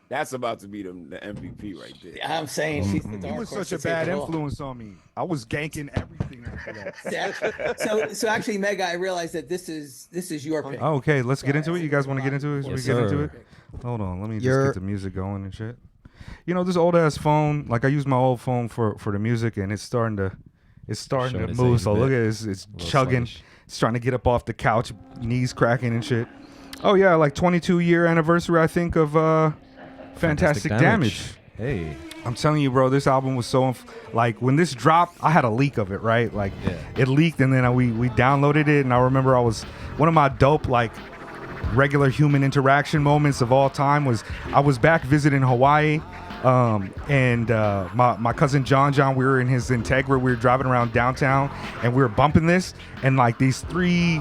That's about to be the MVP right there. I'm saying she's the He was such a bad influence on me. I was ganking everything after that. So actually, Mega, I realized that this is your pick. Okay, let's get into it. You guys want to get into it? Yes, Get into it? Hold on, let me just get the music going and shit. You know, this old ass phone, like I use my old phone for the music, and it's starting to move. So look at it, it's chugging. Sluggish. It's trying to get up off the couch, knees cracking and shit. Oh yeah, like 22-year anniversary, I think, of Fantastic Damage. Hey, I'm telling you, bro, this album was so like when this dropped, I had a leak of it, right? Like it leaked, and then we downloaded it, and I remember I was one of my dope like regular human interaction moments of all time was I was back visiting Hawaii. And my cousin John, we were in his Integra. We were driving around downtown, and we were bumping this. And like these three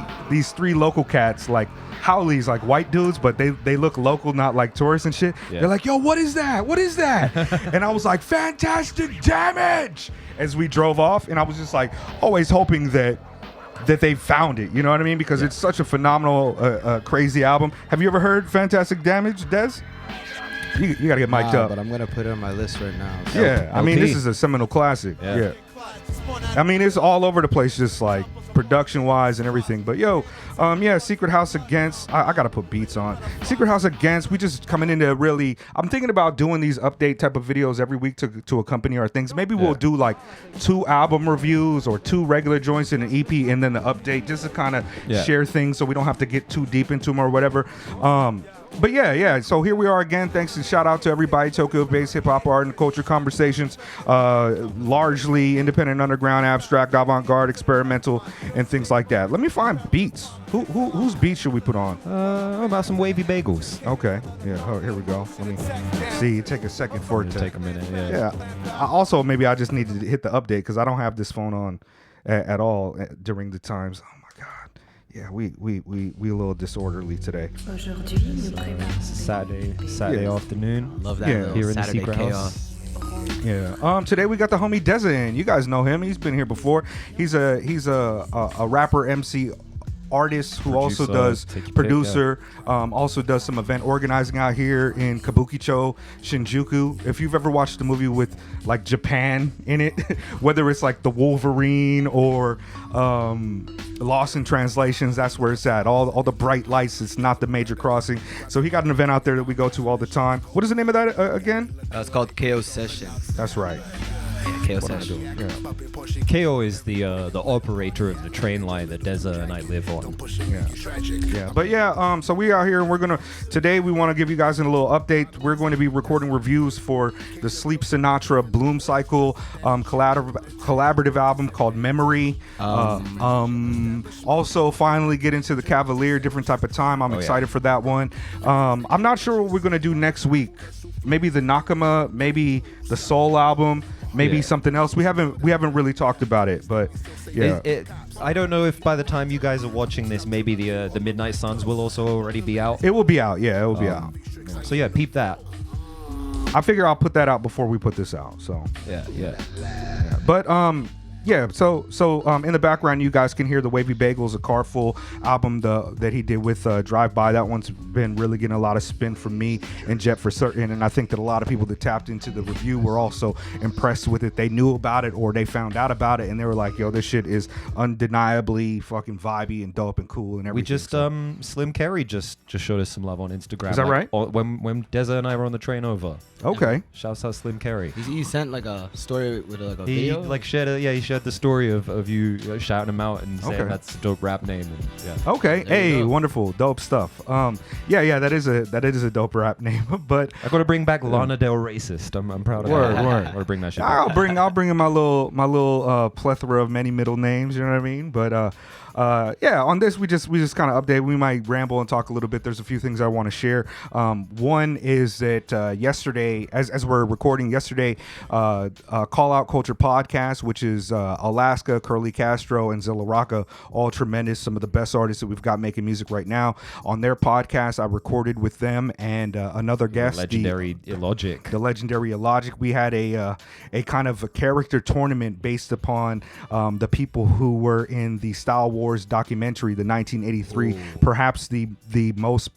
local cats, like Howleys, like white dudes, but they look local, not like tourists and shit. Yeah. They're like, "Yo, what is that? What is that?" And I was like, "Fantastic Damage!" As we drove off, and I was just like, always hoping that they found it. You know what I mean? Because it's such a phenomenal, crazy album. Have you ever heard Fantastic Damage, Dez? You gotta get mic'd up. But I'm gonna put it on my list right now. So. Yeah, I mean, this is a seminal classic. Yeah. I mean, it's all over the place, just like production-wise and everything. But Secret House Against. I gotta put beats on. Secret House Against. We just coming into really. I'm thinking about doing these update type of videos every week to accompany our things. Maybe we'll do like 2 album reviews or 2 regular joints in an EP, and then the update, just to kind of share things, so we don't have to get too deep into them or whatever. But so here we are again. Thanks and shout out to everybody. Tokyo-based hip-hop art and culture conversations, largely independent, underground, abstract, avant-garde, experimental, and things like that. Let me find beats. Whose beats should we put on? How about some wavy bagels? Okay. Yeah. Here we go. Let me see. Take a second for it to take a minute. Also, maybe I just need to hit the update because I don't have this phone on at all during the times. Yeah, we a little disorderly today. Saturday afternoon. Love that. Here in the Saturday Secret chaos. House. Yeah. Today we got the homie Deza in. You guys know him. He's been here before. He's a rapper, MC, artist who also does also does some event organizing out here in Kabukicho, Shinjuku. If you've ever watched a movie with like Japan in it, whether it's like the Wolverine or Lost in Translations, that's where it's at. All the bright lights. It's not the major crossing. So he got an event out there that we go to all the time. What is the name of that again? It's called KO Sessions. That's right. KO Sessions. KO is the operator of the train line that Deza and I live on. So we are here, and today we want to give you guys a little update. We're going to be recording reviews for the Sleep Sinatra Bloom Cycle collaborative album called Memory. Also finally get into the Cavalier, different type of time. I'm excited for that one. I'm not sure what we're going to do next week. Maybe the Nakama, maybe the Soul album. Maybe something else. We haven't really talked about it, but I don't know if by the time you guys are watching this, maybe the Midnight Suns will also already be out. It will be out. Yeah, it will be out. So peep that. I figure I'll put that out before we put this out. So But so in the background, you guys can hear the Wavy Bagels, a Carful album that he did with Drive By. That one's been really getting a lot of spin from me and Jet for certain, and I think that a lot of people that tapped into the review were also impressed with it. They knew about it or they found out about it, and they were like, "Yo, this shit is undeniably fucking vibey and dope and cool and everything." We just Slim Carey just showed us some love on Instagram. Is that right? When Deza and I were on the train over. Okay. Shouts out Slim Carey. He sent like a story with like a video. He shared the story of you shouting him out and saying that's a dope rap name. And, Okay. Hey, wonderful, dope stuff. That is a dope rap name. But I got to bring back Lana Del Racist. I'm proud of that. Word. I got to bring that shit. I'll bring in my little plethora of many middle names. You know what I mean? But on this we just kind of update. We might ramble and talk a little bit. There's a few things I want to share. One is that yesterday, as we're recording yesterday, Call Out Culture podcast, which is Alaska, Curly Castro, and Zilla Rocca, all tremendous, some of the best artists that we've got making music right now. On their podcast, I recorded with them and another guest, the legendary Illogic. The legendary Illogic. We had a kind of a character tournament based upon the people who were in the Style War Wars documentary, the 1983, perhaps the most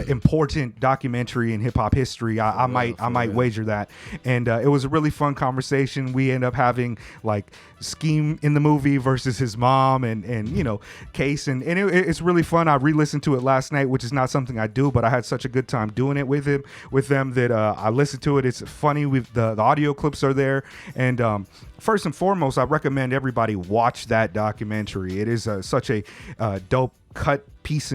important documentary in hip hop history. I might wager that. And it was a really fun conversation. We end up having like Scheme in the movie versus his mom, and you know, Case, and it's really fun. I re-listened to it last night, which is not something I do, but I had such a good time doing it with them that I listened to it. It's funny. The audio clips are there, and first and foremost, I recommend everybody watch that documentary. It is such a dope cut piece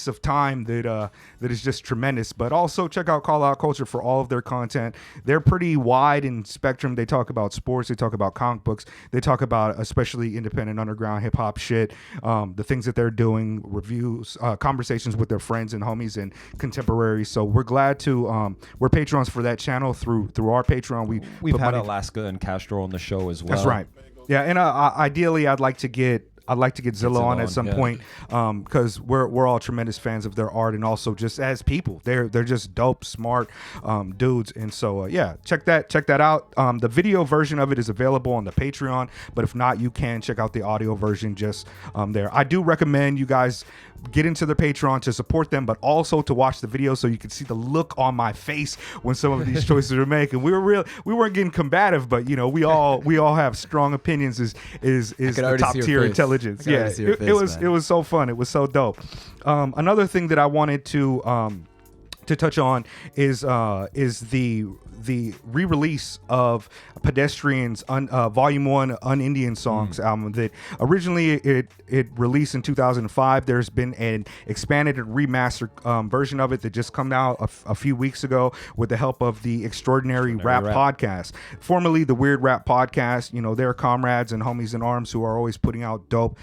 of time that is just tremendous. But also check out Call Out Culture for all of their content. They're pretty wide in spectrum. They talk about sports, they talk about comic books, they talk about especially independent underground hip hop shit, the things that they're doing, reviews, conversations with their friends and homies and contemporaries. So we're glad to we're patrons for that channel through our Patreon. We've had Alaska and Castro on the show as well. That's right. Yeah, and ideally I'd like to get Zilla on at some point, because we're all tremendous fans of their art, and also just as people, they're just dope, smart dudes. And so check that out. The video version of it is available on the Patreon, but if not, you can check out the audio version just there. I do recommend you guys get into their Patreon to support them, but also to watch the video so you can see the look on my face when some of these choices are made. And we weren't getting combative, but you know, we all have strong opinions. Is the top tier intelligence. Yeah, it was so fun. It was so dope. Another thing that I wanted to touch on is the re-release of Pedestrian's Volume 1 Unindian Songs album that originally it released in 2005. There's been an expanded and remastered version of it that just come out a few weeks ago with the help of the Extraordinary Rap Podcast, formerly the Weird Rap Podcast. You know, they're comrades and homies in arms who are always putting out dope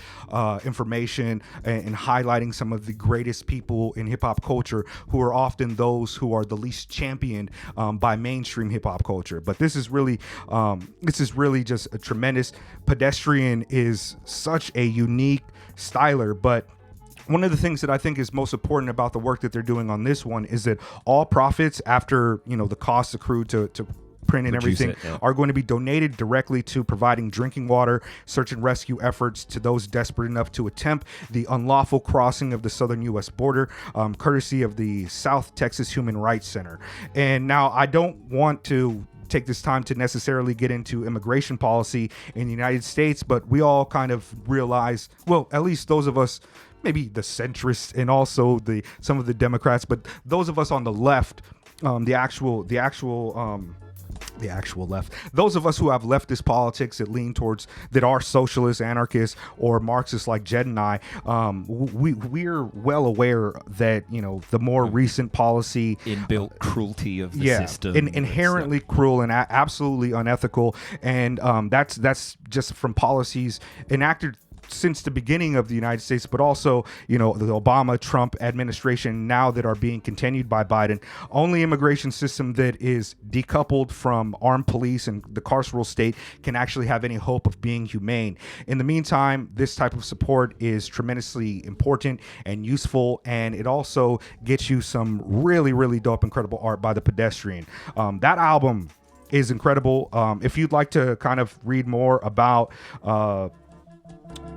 information and highlighting some of the greatest people in hip-hop culture, who are often those who are the least championed by mainstream hip hop culture. But this is really just a tremendous. Pedestrian is such a unique styler, but one of the things that I think is most important about the work that they're doing on this one is that all profits, after the costs accrued to print and everything, are going to be donated directly to providing drinking water, search and rescue efforts to those desperate enough to attempt the unlawful crossing of the southern U.S. border, courtesy of the South Texas Human Rights Center. And now I don't want to take this time to necessarily get into immigration policy in the United States, but we all kind of realize, well, at least those of us, maybe the centrists and also some of the Democrats, but those of us on the left, the actual left, those of us who have leftist politics that lean towards, that are socialists, anarchists, or Marxists like Jed and I, we're well aware that the more recent policy, inbuilt cruelty of the system, inherently cruel and absolutely unethical, and that's just from policies enacted since the beginning of the United States, but also, the Obama, Trump administration now that are being continued by Biden. Only immigration system that is decoupled from armed police and the carceral state can actually have any hope of being humane. In the meantime, this type of support is tremendously important and useful, and it also gets you some really, really dope, incredible art by the Pedestrian. That album is incredible. If you'd like to kind of read more about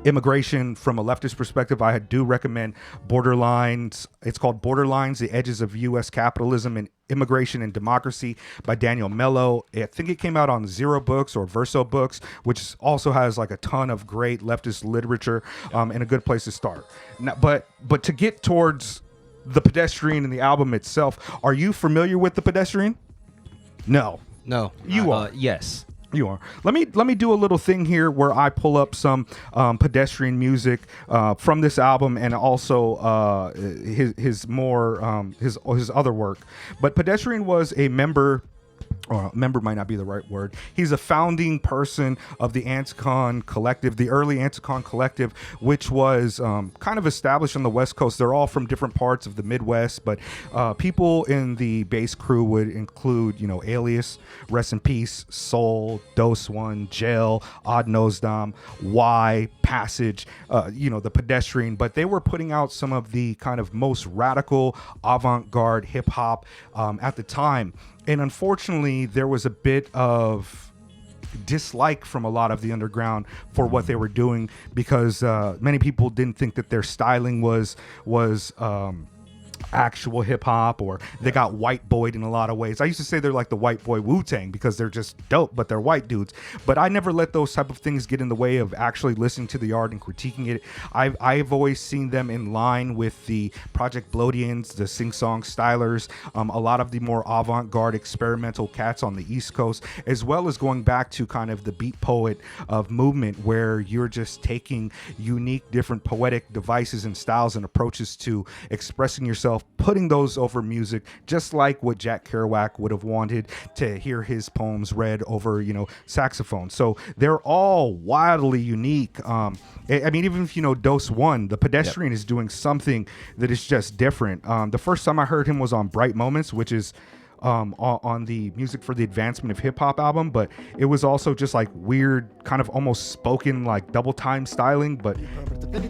immigration from a leftist perspective, I do recommend Borderlines. It's called Borderlines: The Edges of U.S. Capitalism and Immigration and Democracy by Daniel Melo. I think it came out on Zero Books or Verso Books, which also has like a ton of great leftist literature, and a good place to start. Now, but to get towards the Pedestrian and the album itself, are you familiar with the Pedestrian? No. You are. Yes. You are. Let me do a little thing here where I pull up some Pedestrian music from this album, and also his other work. But Pedestrian was a member. Or member might not be the right word. He's a founding person of the Anticon Collective, the early Anticon Collective, which was kind of established on the West Coast. They're all from different parts of the Midwest, but people in the base crew would include, Alias, Rest in Peace, Soul, Dose One, Jail, Odd Nosedom, Y, Passage, the Pedestrian. But they were putting out some of the kind of most radical avant-garde hip hop at the time. And unfortunately, there was a bit of dislike from a lot of the underground for what they were doing, because many people didn't think that their styling was actual hip hop, or they got white boyed in a lot of ways. I used to say they're like the white boy Wu-Tang because they're just dope, but they're white dudes. But I never let those type of things get in the way of actually listening to the art and critiquing it. I've always seen them in line with the Project Blodians, the Sing Song Stylers, a lot of the more avant-garde experimental cats on the East Coast, as well as going back to kind of the beat poet of movement, where you're just taking unique different poetic devices and styles and approaches to expressing yourself, putting those over music, just like what Jack Kerouac would have wanted to hear his poems read over, saxophone. So they're all wildly unique. I mean, even if Dose One, the Pedestrian is doing something that is just different. The first time I heard him was on Bright Moments, which is on the Music for the Advancement of Hip Hop album, but it was also just like weird, kind of almost spoken like double time styling. But Are they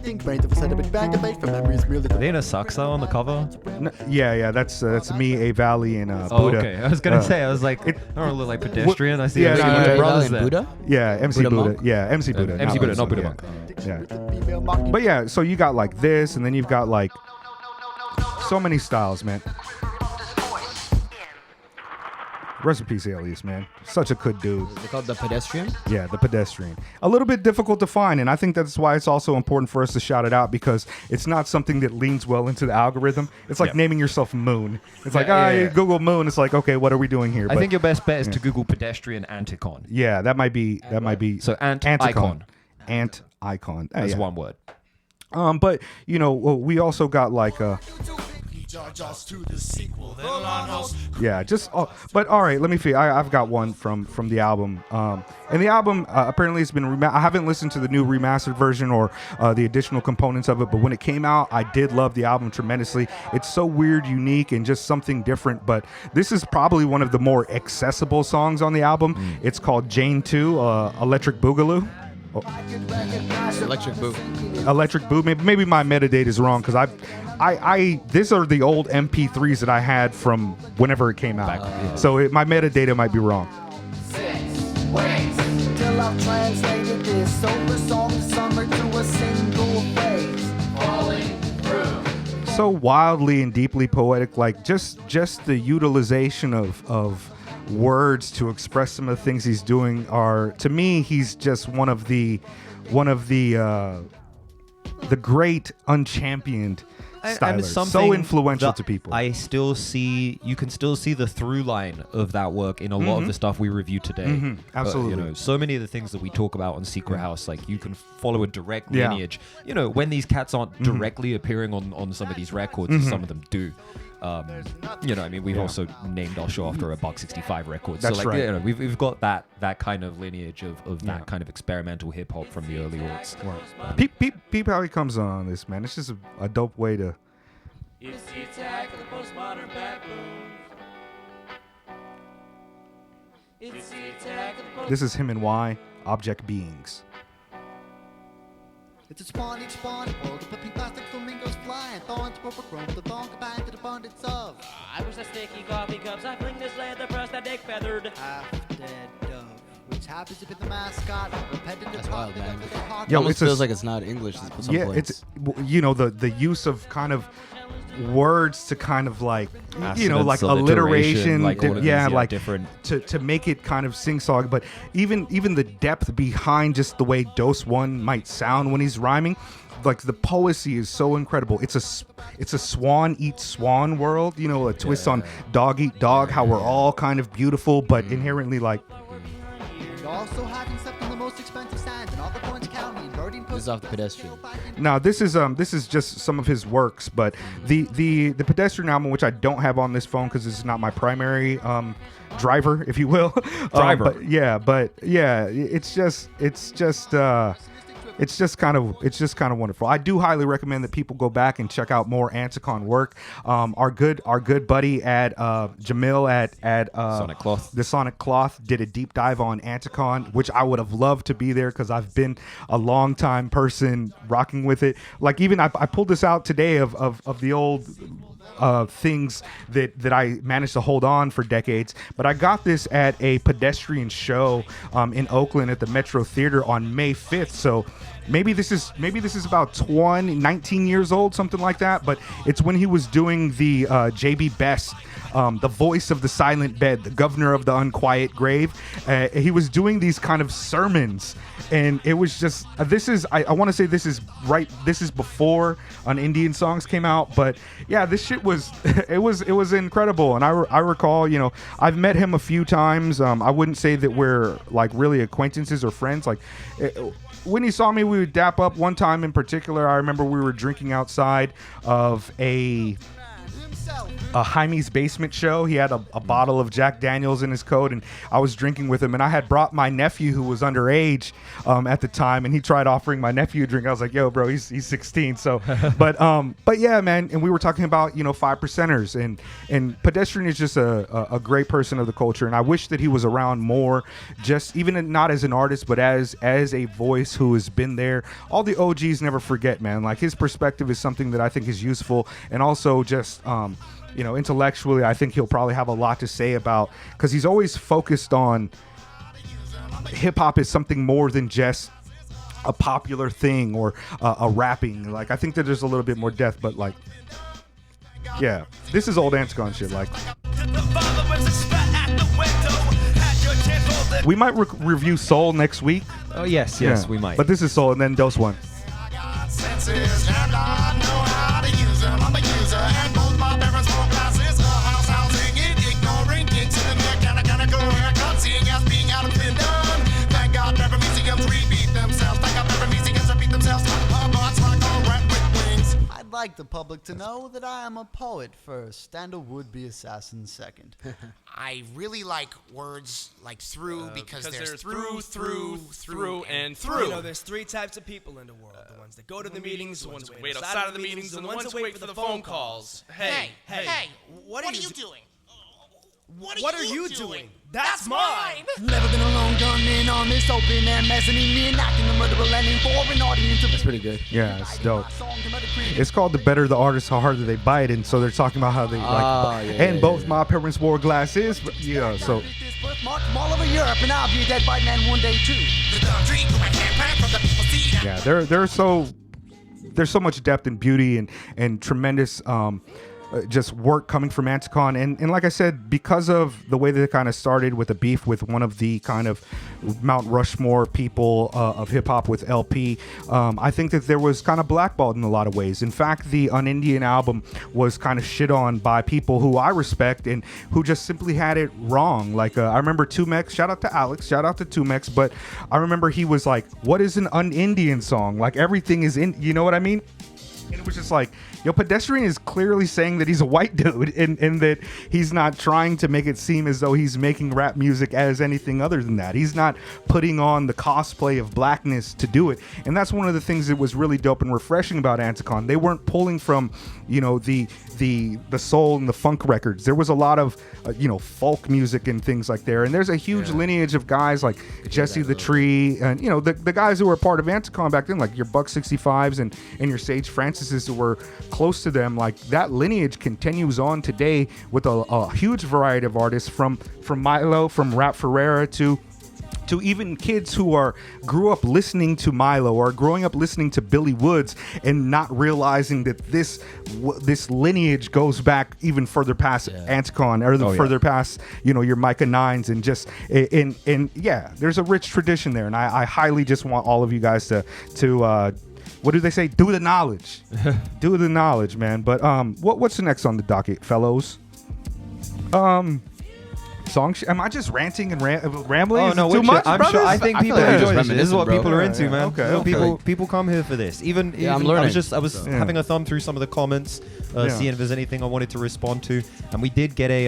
in a saxa on the cover? yeah, that's me, A Valley, and Oh, Buddha. okay. I was gonna say, I was like, I don't look like Pedestrian. I see yeah, like no, your no, brothers and there. Buddha? Yeah, MC Buddha Buddha. Monk? Yeah, MC Buddha. MC Buddha, not Buddha yeah. Monk. Yeah. But yeah, so you got like this, and then you've got like so many styles, man. Rest in peace, Alias, man. Such a good dude. They called the Pedestrian. Yeah, the Pedestrian. A little bit difficult to find, and I think that's why it's also important for us to shout it out, because it's not something that leans well into the algorithm. It's like naming yourself Moon. It's like, Google Moon. It's like, okay, what are we doing here? I think your best bet is to Google Pedestrian Anticon. Yeah, that might be. So Icon. Ant icon. That's one word. But we also got like but all right, let me see. I've got one from the album, and the album apparently has been I haven't listened to the new remastered version or the additional components of it, but when it came out, I did love the album tremendously. It's so weird, unique, and just something different. But this is probably one of the more accessible songs on the album. It's called Jane 2, Electric Boogaloo. Electric Boo. Maybe my metadata is wrong, because I these are the old MP3s that I had from whenever it came out. So my metadata might be wrong. Till I've translated this sober song summer to a single phrase. Falling through. So wildly and deeply poetic, like just the utilization of words to express some of the things he's doing are, to me, he's just one of the great unchampioned stylers, so influential to people. You can still see the through line of that work in a lot of the stuff we review today. Absolutely. So many of the things that we talk about on Secret House, like you can follow a direct lineage. When these cats aren't directly appearing on some of these records, some of them do. We've also named our show after a Buck 65 record. That's so right. We've got that kind of lineage of that kind of experimental hip hop from the early aughts. Peep how he comes on this, man. It's just a dope way to. It's the attack of the postmodern baboons. It's the attack of the This is him and Y, Object Beings. It's a spawn, each spawn, world of pink plastic flamingos flying, thorns, purple chrome, the thong combined to the abundance of. I wish the sticky coffee cups, I fling this leather prosthetic feathered. Half-dead dove, which happens to be the mascot, repetitive. That's wild, man. Yo, Almost it's feels like it's not English at some points. It's the use of kind of words to kind of like like alliteration, different to make it kind of sing-song, but even the depth behind just the way Dose One might sound when he's rhyming, like the poesy is so incredible. It's a swan eats swan world, a twist on dog eat dog, how we're all kind of beautiful but inherently like. And also having something the most expensive sand in all the Orange County. This is off the Pedestrian. Now this is just some of his works, but the Pedestrian album, which I don't have on this phone because it's not my primary driver, if you will. But it's just kind of wonderful. I do highly recommend that people go back and check out more Anticon work. Our good buddy at Jamil at Sonic Cloth. The Sonic Cloth did a deep dive on Anticon, which I would have loved to be there because I've been a long time person rocking with it. Like even I pulled this out today of the old things that I managed to hold on for decades. But I got this at a Pedestrian show in Oakland at the Metro Theater on May 5th. So maybe this is about 19 years old, something like that. But it's when he was doing the JB Best, the voice of the silent bed, the governor of the unquiet grave. He was doing these kind of sermons, and it was just I want to say this is before Unindian Songs came out, but yeah, this shit was it was incredible. And I recall, I've met him a few times. I wouldn't say that we're like really acquaintances or friends. Like when he saw me, we would dap up. One time in particular, I remember we were drinking outside of a Jaime's Basement show. He had a bottle of Jack Daniels in his coat, and I was drinking with him, and I had brought my nephew who was underage at the time, and he tried offering my nephew a drink. I was like, yo, bro, he's 16. So but yeah, man. And we were talking about 5%ers, and Pedestrian is just a great person of the culture, and I wish that he was around more, just even not as an artist, but as a voice who has been there. All the OGs never forget, man. Like, his perspective is something that I think is useful, and also just intellectually, I think he'll probably have a lot to say about, because he's always focused on hip hop is something more than just a popular thing or a rapping. Like, I think that there's a little bit more depth, but like, yeah, this is old Anticon shit. Like, we might review Soul next week. Oh yes, we might. But this is Soul, and then Dose One. I'd like the public to know that I am a poet first and a would-be assassin second. I really like words like through because there's through, and through. You know, there's three types of people in the world. The ones that go to the meetings, the ones that wait outside of the meetings, and the ones that wait for the phone calls. Hey, what are you doing? What are you doing? That's mine! Never been alone, gunning on this open and mezzanine, me knocking the murderer landing for an audience. That's pretty good. Yeah, it's dope. It's called The Better the Artist, How Harder They Bite, and so they're talking about how they both my parents wore glasses. Yeah, so. Yeah, there's so much depth and beauty and tremendous just work coming from Anticon, and like I said, because of the way that it kind of started with a beef with one of the kind of Mount Rushmore people of hip hop with LP, I think that there was kind of blackballed in a lot of ways. In fact, the Unindian album was kind of shit on by people who I respect and who just simply had it wrong. Like I remember Tumex, shout out to Alex, shout out to Tumex, but I remember he was like, what is an Unindian song? Like, everything is in, you know what I mean? And it was just like, Pedestrian is clearly saying that he's a white dude and that he's not trying to make it seem as though he's making rap music as anything other than that. He's not putting on the cosplay of blackness to do it. And that's one of the things that was really dope and refreshing about Anticon. They weren't pulling from, the soul and the funk records. There was a lot of, folk music and things like there. And there's a huge lineage of guys like Jesse the Tree and, the guys who were part of Anticon back then, like your Buck 65s and your Sage Francises who were close to them. Like, that lineage continues on today with a huge variety of artists from Melo, from Rap Ferreira to even kids who grew up listening to Milo or growing up listening to Billy Woods and not realizing that this lineage goes back even further past Anticon or further past your Micah Nines and just there's a rich tradition there, and I highly just want all of you guys to what do they say? Do the knowledge. Do the knowledge, man. But what's next on the docket, fellows? Am I just ranting and rambling? Oh no, too much, I'm sure. I think people enjoy this. This is what people are into, man. Okay. People come here for this. Even I'm learning. I was having a thumb through some of the comments, seeing if there's anything I wanted to respond to, and we did get a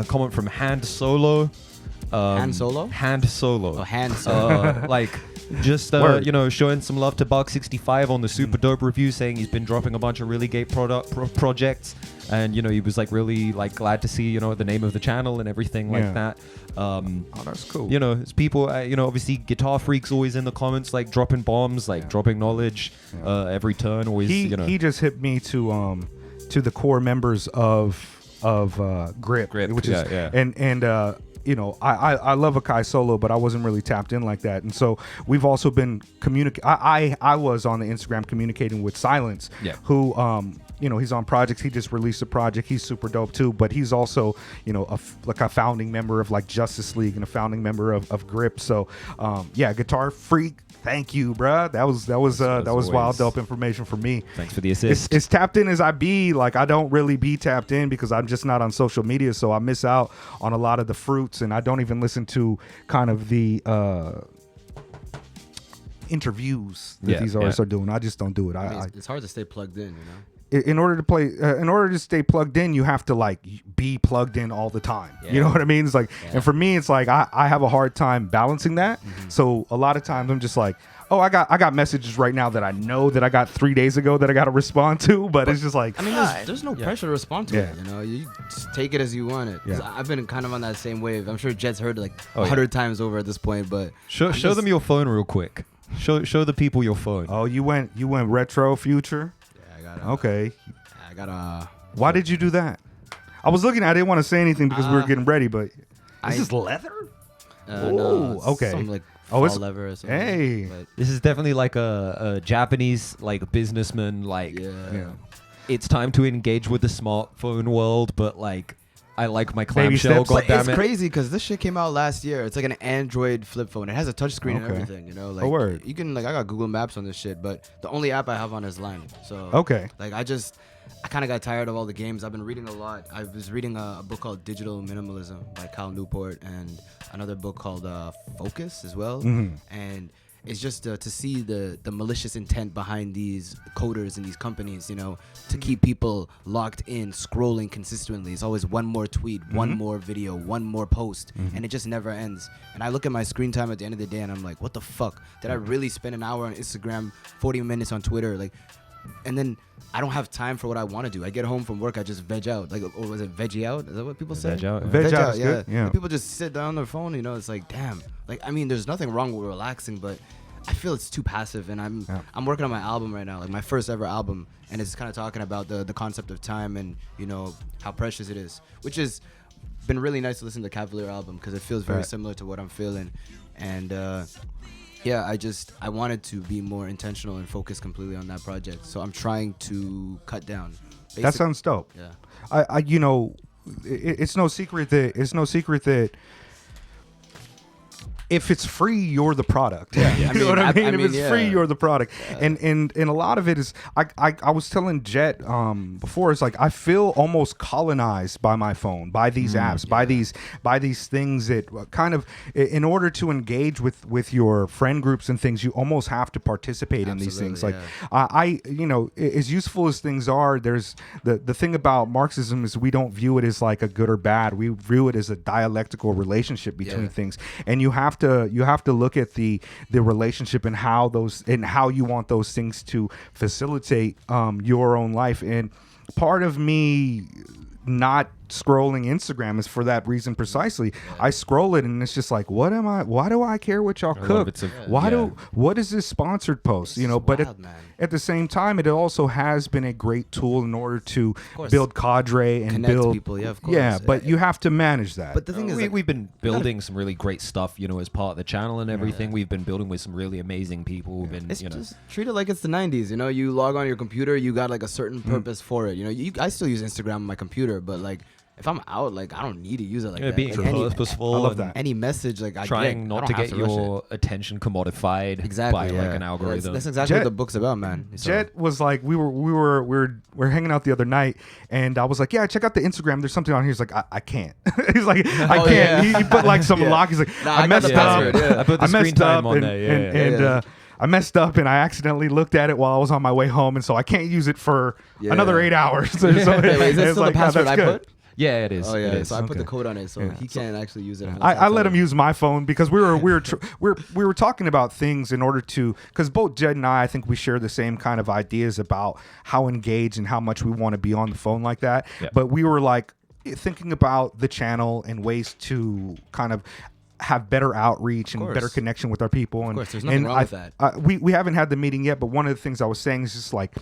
comment from Hand Solo. Hand Solo. Oh, Hand Solo. Just showing some love to Buck 65 on the super dope review, saying he's been dropping a bunch of really great projects, and he was like really like glad to see the name of the channel and everything like that. That's cool. It's people. Obviously, Guitar Freak's always in the comments, like dropping bombs, like dropping knowledge every turn. Always. He just hit me to to the core members of Grip, which is and you know, I love Akai solo, but I wasn't really tapped in like that. And so we've also been I was on the Instagram communicating with Silence, who you know, he's on projects. He just released a project. He's super dope too, but he's also, you know, like a founding member of like Justice League and a founding member of Grip. So yeah, Guitar Freak, thank you, bruh. That was wild dope information for me. Thanks for the assist. As tapped in as I be, like I don't really be tapped in because I'm just not on social media, so I miss out on a lot of the fruits, and I don't even listen to kind of the interviews that these artists are doing. I just don't do it. I mean, it's hard to stay plugged in, you know. In order to stay plugged in, you have to like be plugged in all the time. You know what I mean? It's like, and for me, it's like I have a hard time balancing that. So a lot of times I'm just like, oh, I got messages right now that I know that I got 3 days ago that I got to respond to, but it's just like, I mean, there's no pressure to respond to it. You know, you just take it as you want it. I've been kind of on that same wave. I'm sure Jet's heard it like 100 times over at this point, but show them your phone real quick. Show the people your phone. Oh, you went retro future. Okay. I got Why did you do that? I was looking. I didn't want to say anything because we were getting ready, but this is leather. No, okay. Some like fall leather or something. Hey, but this is definitely like a Japanese like businessman. Like, it's time to engage with the smartphone world, but like, I like my clamshell. It's crazy because this shit came out last year. It's like an Android flip phone. It has a touchscreen and everything. You know, like word. You can like I got Google Maps on this shit, but the only app I have on is Line. So like I kind of got tired of all the games. I've been reading a lot. I was reading a book called Digital Minimalism by Cal Newport and another book called Focus as well. And it's just to see the malicious intent behind these coders and these companies, you know, to keep people locked in, scrolling consistently. It's always one more tweet, one more video, one more post, and it just never ends. And I look at my screen time at the end of the day and I'm like, what the fuck? Did I really spend an hour on Instagram, 40 minutes on Twitter? Like, and then I don't have time for what I want to do. I get home from work, I just veg out. Like, or was it veggie out? Is that what people say? Veg out. Veg out, yeah. People just sit down on their phone, you know, it's like, damn. Like, I mean, there's nothing wrong with relaxing, but I feel it's too passive, and I'm working on my album right now, like my first ever album, and it's kind of talking about the concept of time and, you know, how precious it is, which has been really nice to listen to the Cavalier album because it feels very similar to what I'm feeling. And yeah, I wanted to be more intentional and focus completely on that project, so I'm trying to cut down. That sounds dope. Yeah, I you know, it's no secret that if it's free, you're the product. You know what I mean? If it's free, you're the product. And a lot of it is, I was telling Jet before, it's like I feel almost colonized by my phone, by these apps, by these things that kind of, in order to engage with your friend groups and things, you almost have to participate in these things. Like I you know, as useful as things are, there's the thing about Marxism is we don't view it as like a good or bad. We view it as a dialectical relationship between things, and you have to look at the relationship and how you want those things to facilitate your own life. And part of me not scrolling Instagram is for that reason precisely. I scroll it and it's just like, why do I care what y'all cook? What is this sponsored post? You know, but at the same time, it also has been a great tool in order to build cadre and connect build people. Yeah, of course. But you have to manage that. But the thing is, we've been building some really great stuff, you know, as part of the channel and everything. We've been building with some really amazing people. We've been, you know, just treat it like it's the 90s. You know, you log on your computer, you got like a certain purpose for it. You know, I still use Instagram on my computer, but like, if I'm out, like I don't need to use it like that. Being purposeful. I love that. Any message, like trying not to get your attention commodified by like an algorithm. That's exactly what the book's about, man. Jet was like, we were hanging out the other night, and I was like, yeah, check out the Instagram. There's something on here. He's like, I can't. He's like, I can't. Yeah. He put like some lock. He's like, I messed up. I put the screen time on there. I messed up and I accidentally looked at it while I was on my way home, and so I can't use it for another 8 hours. So is that still the password I put? Yeah, it is. Oh yeah, it is. so I put the code on it, so he can't actually use it. I let him use my phone because we were talking about things in order to, because both Jed and I think we share the same kind of ideas about how engaged and how much we want to be on the phone like that. Yep. But we were like thinking about the channel and ways to kind of have better outreach and better connection with our people. And of course, there's nothing wrong with that. We haven't had the meeting yet, but one of the things I was saying is just like,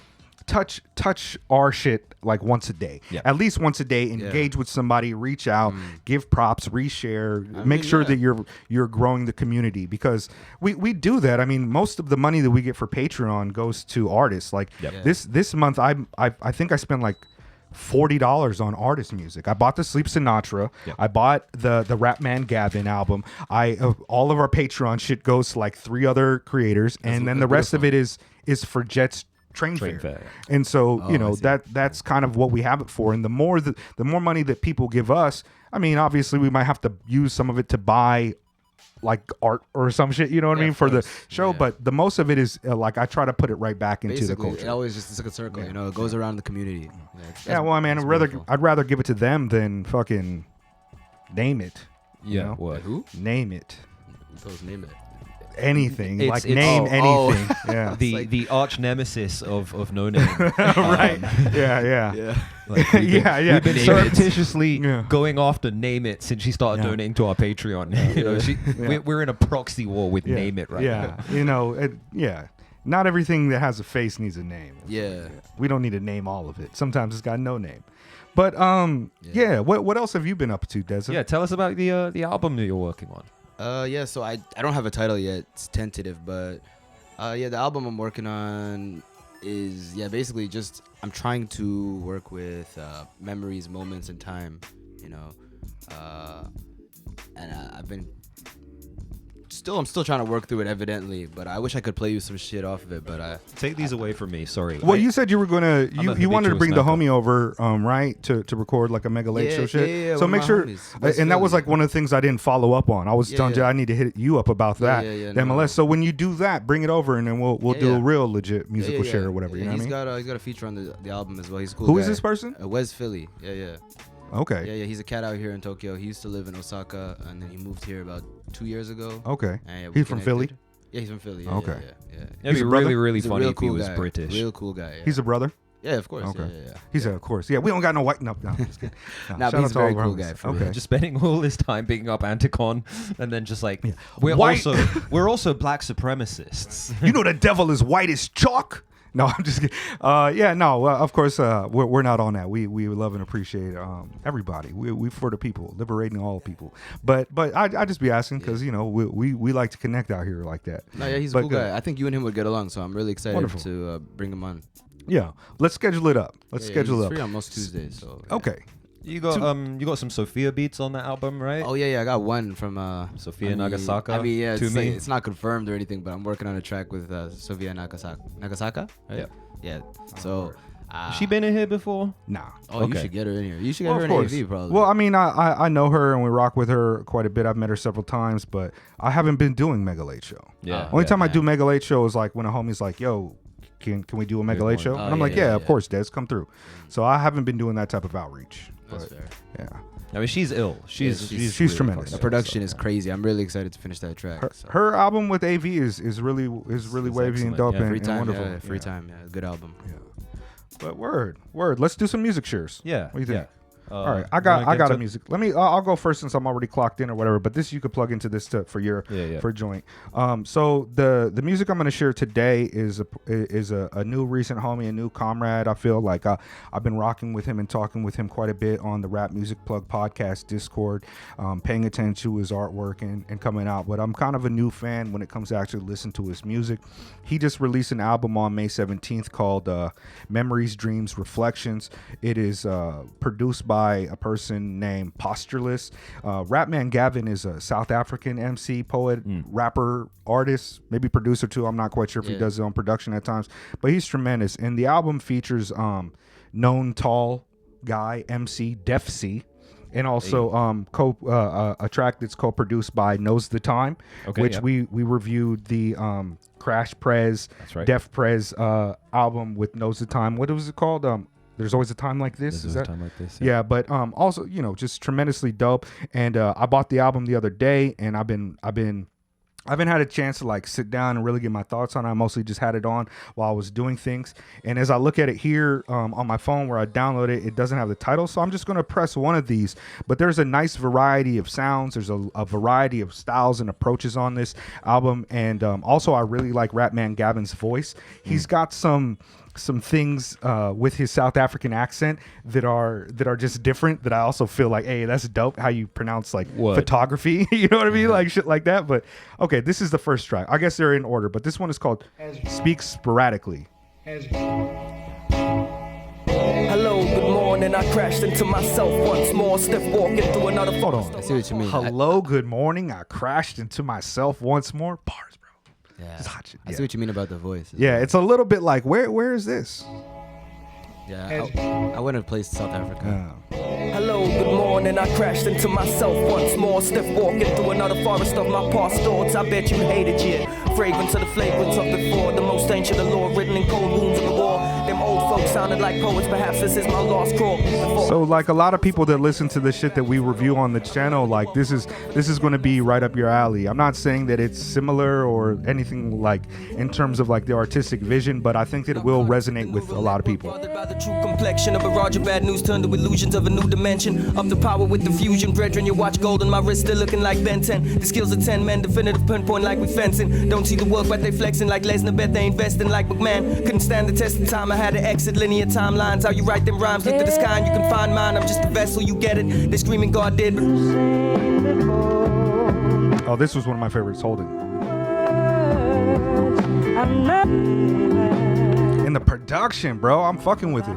touch our shit like once a day, at least once a day. Engage with somebody, reach out, give props, reshare, make sure that you're growing the community, because we do that. I mean, most of the money that we get for Patreon goes to artists. Like this month, I think I spent like $40 on artist music. I bought the Sleep Sinatra. I bought the Rap Man Gavin album. All of our Patreon shit goes to like 3 other creators, and then the rest of it is for Jet's train fare. And so that's kind of what we have it for. And the more money that people give us, I mean, obviously we might have to use some of it to buy like art or some shit, you know what I mean, for the show. But the most of it is like I try to put it right back into the culture. It always just, it's like a circle, you know, it goes around the community. Well, I mean, I'd rather give it to them than fucking name it. You know? What? Who? Name it. Those name it. Anything. Name anything. Yeah. The arch nemesis of Noname. Right. Yeah. Like we've been surreptitiously going after Name It since she started donating to our Patreon. You know, we're in a proxy war with Name It right now. You know, not everything that has a face needs a name. Yeah. We don't need to name all of it. Sometimes it's got no name. But what else have you been up to, Deza? Yeah, tell us about the album that you're working on. So I don't have a title yet. It's tentative, but the album I'm working on is basically just I'm trying to work with memories, moments in time, you know, and I'm still trying to work through it, evidently, but I wish I could play you some shit off of it, but take these away from me. Sorry. Well, you said you were gonna you wanted to bring the homie over, right, to record like a Mega Late Show shit. Yeah, so make sure, and that was like one of the things I didn't follow up on. I was telling you I need to hit you up about that. MLS. So when you do that, bring it over, and then we'll do a real legit musical share or whatever. You know what I mean? He's got a feature on the album as well. He's a cool. Who guy. is this person? Wes Philly. Yeah. Okay. Yeah. He's a cat out here in Tokyo. He used to live in Osaka, and then he moved here about 2 years ago. Okay. He's from Philly? Yeah, he's from Philly. Okay. Yeah. It'd be really funny if he was British. Real cool guy. Yeah. He's a brother? Yeah, of course. Okay. Yeah. He's of course. Yeah, we don't got no white. No, I'm just kidding. But he's a very cool guy. Okay. Just spending all this time picking up Anticon, and then just like we're also black supremacists. You know the devil is white as chalk. No, I'm just kidding. Of course, we're not on that. We love and appreciate everybody. We for the people, liberating all people. But I just be asking because you know we like to connect out here like that. No, yeah, he's a cool guy. I think you and him would get along, so I'm really excited to bring him on. Yeah, let's schedule it up. Let's schedule it up. Free on most Tuesdays. So okay. You got some Sophia beats on that album, right? Oh yeah, I got one from Sophia Nagasaka. I mean, it's not confirmed or anything, but I'm working on a track with Sophia Nagasaka. Right? Yeah. So has she been in here before? Nah. Oh, you should get her in here. You should get her in AV probably. Well, I mean, I know her and we rock with her quite a bit. I've met her several times, but I haven't been doing Mega Late Show. Yeah. Only time I do Mega Late Show is like when a homie's like, "Yo, can we do a Mega Late Show?" And I'm like, "Yeah, of course, Des, come through." So I haven't been doing that type of outreach. That's fair. Yeah. I mean, she's ill. She's really tremendous. The production is crazy. I'm really excited to finish that track. Her album with AV is really wavy and dope and wonderful. Free time. Yeah, good album. Yeah. But word. Let's do some music shares. Yeah. What do you think? All right, I got a music. I'll go first since I'm already clocked in or whatever. But this you could plug into this for your for joint. So the music I'm going to share today is a new recent homie, a new comrade. I feel like I've been rocking with him and talking with him quite a bit on the Rap Music Plug podcast Discord, paying attention to his artwork and coming out. But I'm kind of a new fan when it comes to actually listen to his music. He just released an album on May 17th called Memories, Dreams, Reflections. It is produced by a person named Postureless. Rap Man Gavin is a South African MC, poet, rapper, artist, maybe producer too. I'm not quite sure if he does his own production at times, but he's tremendous. And the album features known tall guy MC Def C, and also a track that's co-produced by Knows the Time, which we reviewed the Crash Prez, Def Prez album with Knows the Time. What was it called? There's Always a Time Like This. Is that? Time Like This. Yeah, but also, you know, just tremendously dope. And I bought the album the other day, and I haven't had a chance to like sit down and really get my thoughts on it. I mostly just had it on while I was doing things. And as I look at it here on my phone where I download it, it doesn't have the title. So I'm just going to press one of these. But there's a nice variety of sounds. There's a variety of styles and approaches on this album. And also I really like Rap Man Gavin's voice. He's got some some things with his South African accent that are just different. That I also feel like, hey, that's dope. How you pronounce like photography, you know what I mean, like shit like that. But okay, this is the first track. I guess they're in order, but this one is called "Speak Sporadically." Hello, good morning. I crashed into myself once more. Stiff walking through another. Hold on. I see what you mean. Hello, good morning. I crashed into myself once more. Bars, bro. Yeah. It's hot shit. I see what you mean about the voice. Yeah, it's a little bit like where is this? Yeah, I wouldn't have placed South Africa. Hello, good morning. I crashed into myself once more. Stiff walking through another forest of my past thoughts. I bet you hated it. Fragrance of the flagrance of before. The most ancient of lore written in cold wounds of the war. Them old folks sounded like poets. Perhaps this is my lost crawl. So like a lot of people that listen to the shit that we review on the channel, like this is going to be right up your alley. I'm not saying that it's similar or anything like in terms of like the artistic vision, but I think that it will resonate with a lot of people. By the true complexion of a Roger, bad news turned to illusions of a new dimension. Up the power with the fusion, brethren. You watch gold on my wrist, still looking like Ben 10. The skills of 10 men, definitive pinpoint like we fencing. Don't see the work, but they flexing like Lesnar. Bet they investing like McMahon. Couldn't stand the test of time. I had to exit linear timelines. How you write them rhymes? Look to the sky and you can find mine. I'm just a vessel, you get it. They screaming God did. Oh, this was one of my favorites. Hold it. In the production, bro, I'm fucking with it.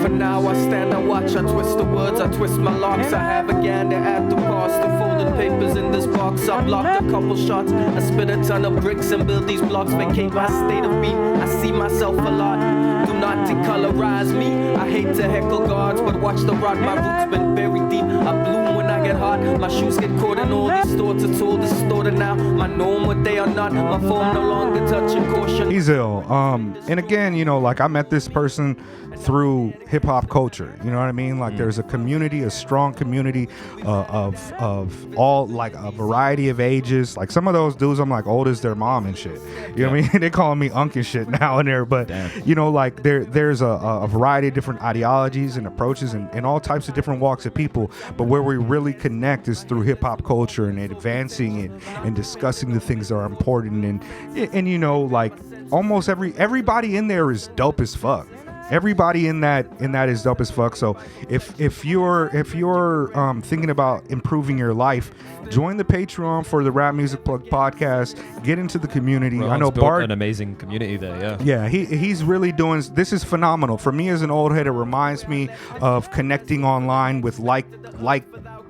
For now I stand, I watch, I twist the words, I twist my locks. I have a gander at the cost of folded papers in this box. I blocked a couple shots, I spit a ton of bricks and build these blocks. Vacate my state of being, I see myself a lot. Do not decolorize me, I hate to heckle guards, but watch the rot, my roots been buried deep. I bloom when I get hot, my shoes get caught in all these thoughts. It's all distorted now, my norm what they are not. My phone no longer touching caution. He's ill. And again, you know, like I met this person through hip hop culture. You know what I mean? Like there's a community, a strong community of all like a variety of ages. Like some of those dudes, I'm like old as their mom and shit. You know what I mean? They call me Unc and shit now and there. But you know, like there's a variety of different ideologies and approaches and all types of different walks of people. But where we really connect is through hip hop culture and advancing it and discussing the things that are important. And you know, like almost everybody in there is dope as fuck. Everybody in that is dope as fuck. So if you're thinking about improving your life, join the Patreon for the Rap Music Plug podcast. Get into the community. Ron's I know built Bart, an amazing community there. Yeah. Yeah, he's really doing. This is phenomenal for me as an old head. It reminds me of connecting online with like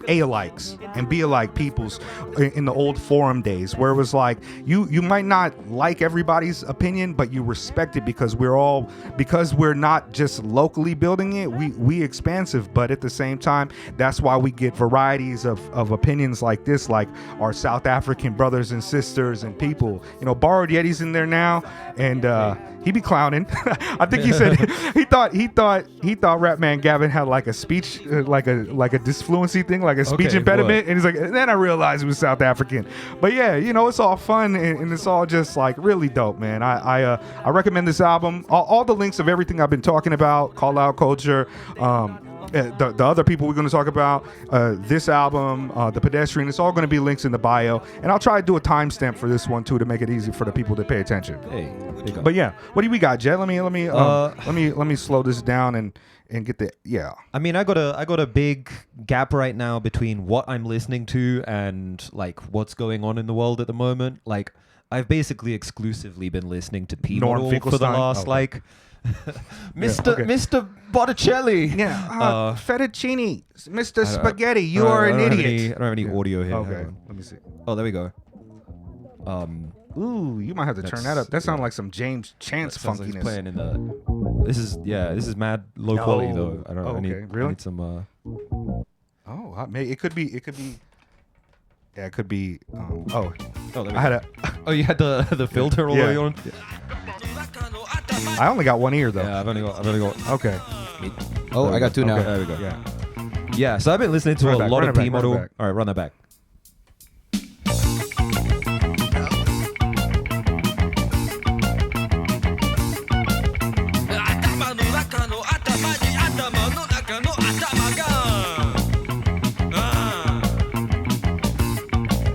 A-alikes and be-alike peoples in the old forum days, where it was like you might not like everybody's opinion, but you respect it because we're not just locally building it. We expansive, but at the same time, that's why we get varieties of opinions like this, like our South African brothers and sisters and people. You know, Borrowed Yeti's in there now, and he be clowning. I think he said he thought Rap Man Gavin had like a speech, like a disfluency thing, like a speech impediment, and he's like, and then I realized he was South African. But yeah, you know, it's all fun and it's all just like really dope, man. I recommend this album. All the links of everything I've been talking about, Call Out Culture, the other people we're going to talk about, this album, the Pedestrian, it's all going to be links in the bio, and I'll try to do a timestamp for this one too to make it easy for the people to pay attention. Hey, but yeah, what do we got, Jet? Let me slow this down and get the I mean, I got a big gap right now between what I'm listening to and like what's going on in the world at the moment. Like I've basically exclusively been listening to P-Model for the last like Mr. Botticelli. Yeah. Fettuccine. Mr. Spaghetti. You are an idiot. I don't have any audio here. Okay. Let me see. Oh, there we go. Ooh, you might have to turn that up. That sounds like some James Chance funkiness. Like playing in the. This is mad low quality though. I don't know. Really? I need some. It could be. Yeah, it could be. You had the filter all the way on. Yeah. I only got one ear though. Yeah, I've only got. Okay. I got two now. Okay, there we go. Yeah. Yeah, so I've been listening to a lot of P-Model. All right, run that back.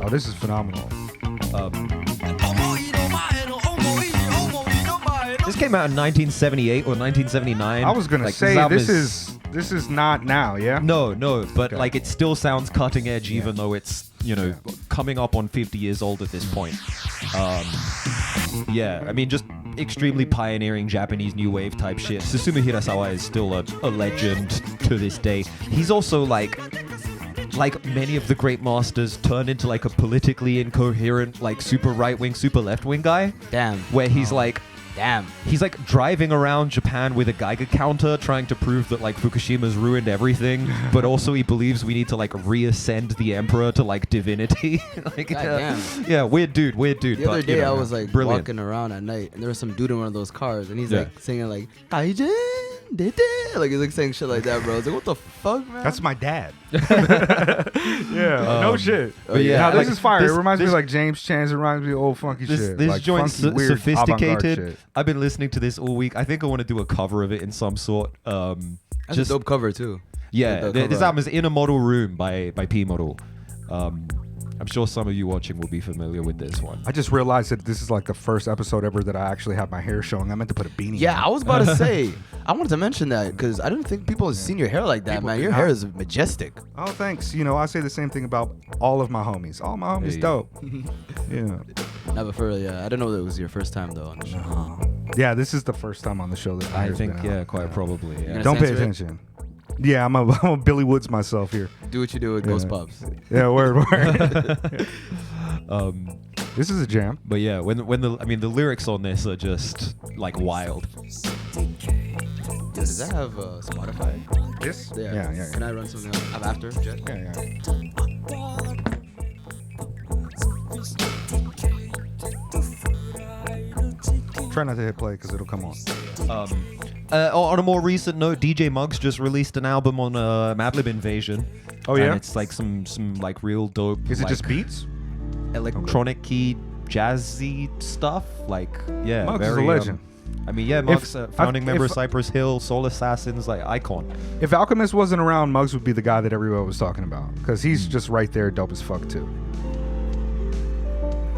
Oh, this is phenomenal. came out in 1978 or 1979. I was gonna like, say this is not now, yeah. No, but like it still sounds cutting edge, even though it's coming up on 50 years old at this point. Yeah, I mean, just extremely pioneering Japanese new wave type shit. Susumu Hirasawa is still a legend to this day. He's also like many of the great masters, turned into like a politically incoherent, like super right-wing, super left-wing guy. Damn. Where he's like, he's like driving around Japan with a Geiger counter, trying to prove that like Fukushima's ruined everything, but also he believes we need to like reascend the emperor to like divinity. Like, yeah, weird dude. The other day I was like walking around at night, and there was some dude in one of those cars, and he's like singing like Kaijin. Like he's like saying shit like that, bro. I was like, what the fuck, man? That's my dad. No shit. But yeah, now, this like, is fire. It reminds me of like James Chance. It reminds me of old funky shit. This like joint's funky, weird, sophisticated. avant-garde shit. I've been listening to this all week. I think I want to do a cover of it in some sort. That's a dope cover too. Yeah, this album is In a Model Room by P Model. I'm sure some of you watching will be familiar with this one. I just realized that this is like the first episode ever that I actually have my hair showing. I meant to put a beanie. Yeah, on. I was about to say. I wanted to mention that because I didn't think people have seen your hair like that, man. Your hair is majestic. Oh, thanks. I say the same thing about all of my homies. All my homies dope. Yeah. No, but for I didn't know that it was your first time though on the show. Yeah, this is the first time on the show that I think. Yeah, quite probably. Yeah. Don't pay attention. Yeah, I'm a Billy Woods myself here. Do what you do with Ghost Pops. Yeah, word. This is a jam. But yeah, when the lyrics on this are just like wild. Does that have Spotify? This? Yeah. Can I run something up after, Jet? Try not to hit play because it'll come on. On a more recent note, DJ Muggs just released an album on Madlib Invasion. Oh yeah, and it's like some like real dope. Is it like, just beats? Electronic-y, jazzy stuff. Like Muggs is a legend. Muggs, founding member of Cypress Hill, Soul Assassins, like icon. If Alchemist wasn't around, Muggs would be the guy that everyone was talking about because he's just right there, dope as fuck too.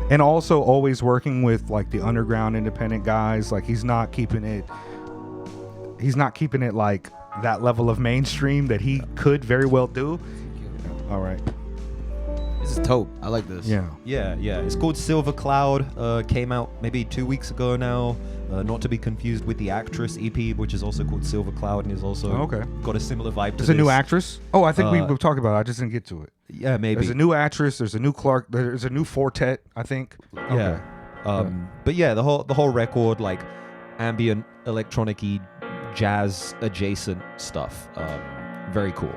And also always working with like the underground independent guys. Like he's not keeping it like that level of mainstream that he could very well do. All right. This is dope. I like this. Yeah. It's called Silver Cloud. Came out maybe 2 weeks ago now. Not to be confused with the Actress EP, which is also called Silver Cloud and is also got a similar vibe to this. There's a new Actress? Oh, I think we were talking about it. I just didn't get to it. Yeah, maybe. There's a new Actress. There's a new Clark. There's a new Fortet, I think. Yeah. Okay. But yeah, the whole record, like ambient, electronic-y, jazz adjacent stuff. Very cool.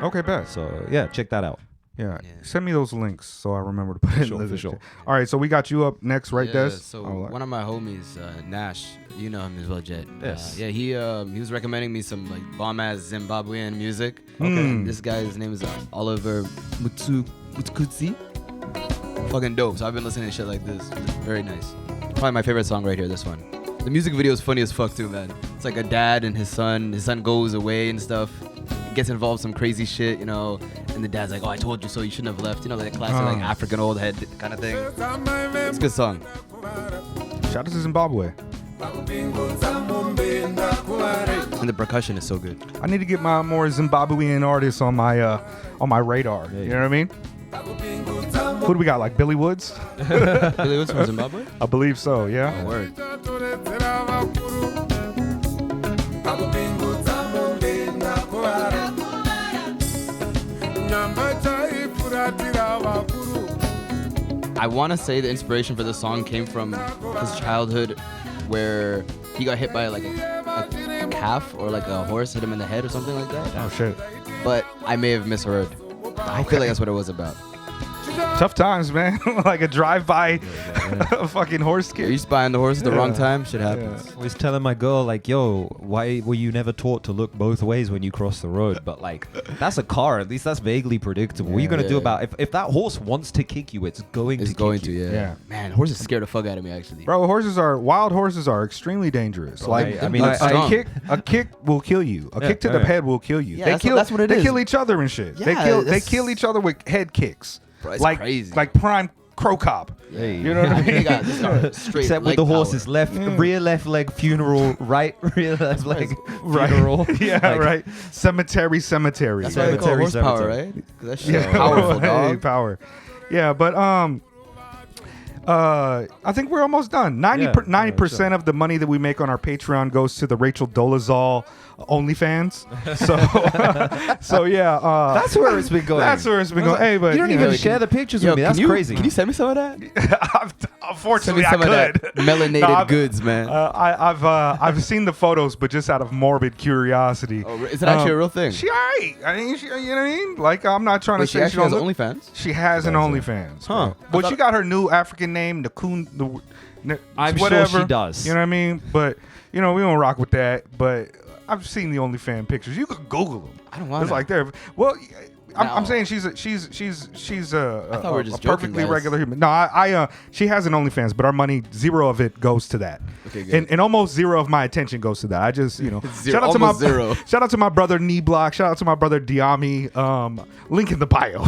Okay, bet. So yeah, check that out. Yeah. Send me those links so I remember to put it in the for sure. All right, so we got you up next, right, Des? So one of my homies, Nash, you know him as well, Jet. Yes. He was recommending me some like bomb ass Zimbabwean music. Okay. This guy's name is Oliver Mtukudzi. Fucking dope. So I've been listening to shit like this. It's very nice. Probably my favorite song right here. This one. The music video is funny as fuck too, man. It's like a dad and his son. His son goes away and stuff. Gets involved in some crazy shit, and the dad's like, "Oh, I told you so. You shouldn't have left." That classic like African old head kind of thing. It's a good song. Shout out to Zimbabwe. And the percussion is so good. I need to get more Zimbabwean artists on my radar. You know what I mean? Who do we got? Like Billy Woods? Billy Woods from Zimbabwe? I believe so. Yeah. Oh, word. I want to say the inspiration for this song came from his childhood where he got hit by like a calf or like a horse hit him in the head or something like that. Oh, shit. But I may have misheard. I feel like that's what it was about. Tough times, man. Like a drive-by fucking horse kick. You spying the horse at the wrong time, shit happens. I was telling my girl, like, yo, why were you never taught to look both ways when you cross the road? But like, that's a car. At least that's vaguely predictable. What are you gonna do about if that horse wants to kick you? It's going to kick you. Yeah. Man, horses scare the fuck out of me actually. Bro, wild horses are extremely dangerous. Like, a kick will kill you. A kick to the head will kill you. Yeah, that's what it is. They kill each other and shit. Yeah, they kill each other with head kicks. Bro, it's like crazy. Like prime Crow Cop. Hey. You know what I mean? Except with the horses, rear left leg funeral, right rear left leg funeral. Yeah, right. Cemetery. That's why they call horsepower, right? Because that shit is powerful, dog. Power. Yeah, but I think we're almost done. 90% of the money that we make on our Patreon goes to the Rachel Dolezal OnlyFans. So yeah, that's where it's been going. That's where it's been going. Hey, but you don't even share the pictures with me. That's crazy. Can you send me some of that? Unfortunately, send me some I of could. that melanated goods, man. I've seen the photos, but just out of morbid curiosity. Oh, is it actually a real thing? She alright. I mean, you know what I mean? Like, I'm not trying to say she actually has OnlyFans. She has an OnlyFans. Huh? Well, she got her new African name, I'm whatever, sure she does. You know what I mean? But we don't rock with that. But I've seen the OnlyFans pictures. You could Google them. I don't want. It's like there. Well, I'm saying she's a perfectly regular human. No, she has an OnlyFans, but our money, zero of it goes to that. Okay, good. And almost zero of my attention goes to that. I just shout out to my zero. Shout out to my brother Knee Block. Shout out to my brother Diami. Link in the bio.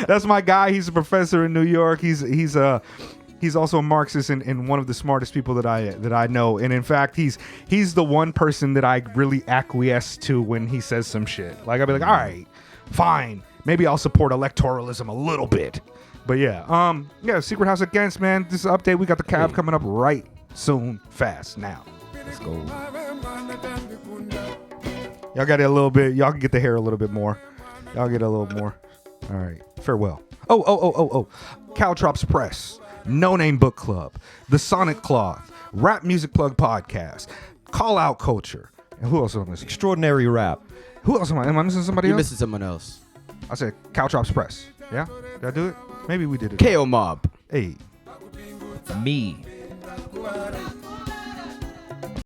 That's my guy. He's a professor in New York. He's also a Marxist and one of the smartest people that I know. And in fact, he's the one person that I really acquiesce to when he says some shit. Like, I'll be like, all right, fine. Maybe I'll support electoralism a little bit. But yeah, Secret House Against, man. This is an update. We got the cab coming up right soon, fast now. Let's go. Y'all got it a little bit. Y'all can get the hair a little bit more. Y'all get a little more. All right. Farewell. Oh. Caltrops Press. Noname Book Club, The Sonic Cloth, Rap Music Plug Podcast, Call Out Culture, and who else am I missing? Extraordinary Rap. Who else am I missing? Somebody You're else? missing someone else. I said Caltrops Press. Yeah? Did I do it? Maybe we did it. KO Mob. Hey. Me.